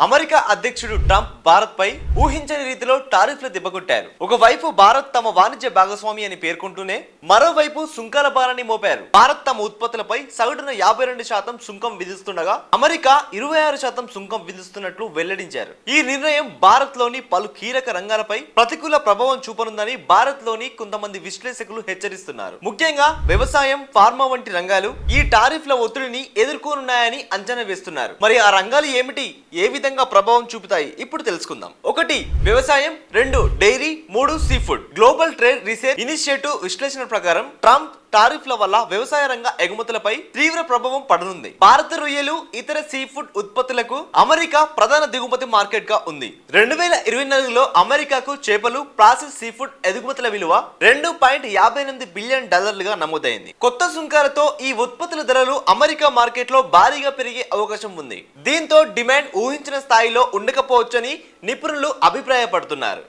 America అధ్యక్షుడు Trump Bharat పై ఊహించని రీతిలో టారిఫ్లు దెబ్బకొట్టారు. ఒకవైపు భారత్ తమ వాణిజ్య భాగస్వామి అని పేర్కొంటూనే మరోవైపు సుంకాల భారాన్ని మోపారు. భారత్ తమ ఉత్పత్తులపై సగటున 52% సుంకం విధిస్తుండగా అమెరికా 26% సుంకం విధిస్తున్నట్లు వెల్లడించారు. ఈ నిర్ణయం భారత్ లోని పలు కీలక రంగాలపై ప్రతికూల ప్రభావం చూపనుందని భారత్ లోని కొంతమంది విశ్లేషకులు హెచ్చరిస్తున్నారు. ముఖ్యంగా వ్యవసాయం, ఫార్మా వంటి రంగాలు ఈ టారిఫ్ల ఒత్తిడిని ఎదుర్కొనున్నాయని అంచనా వేస్తున్నారు. మరి ఆ రంగాలు ఏమిటి, ఏ విధంగా ప్రభావం చూపుతాయి ఇప్పుడు తెలుసుకుందాం. 1 వ్యవసాయం, 2 dairy, 3 seafood. Global trade research initiative విశ్లేషణ ప్రకారం ట్రంప్ టారిఫ్ల వల్ల వ్యవసాయ రంగ ఎగుమతులపై తీవ్ర ప్రభావం పడనుంది. భారత రొయ్యలు, ఇతర సీ ఫుడ్ ఉత్పత్తులకు అమెరికా ప్రధాన దిగుమతి మార్కెట్ గా ఉంది. 2024లో అమెరికాకు చేపలు, ప్రాసెస్ సీ ఫుడ్ ఎగుమతుల విలువ $2.58 బిలియన్ గా నమోదైంది. కొత్త సుంకాలతో ఈ ఉత్పత్తుల ధరలు అమెరికా మార్కెట్ లో భారీగా పెరిగే అవకాశం ఉంది. దీంతో డిమాండ్ ఊహించిన స్థాయిలో ఉండకపోవచ్చని నిపుణులు అభిప్రాయపడుతున్నారు.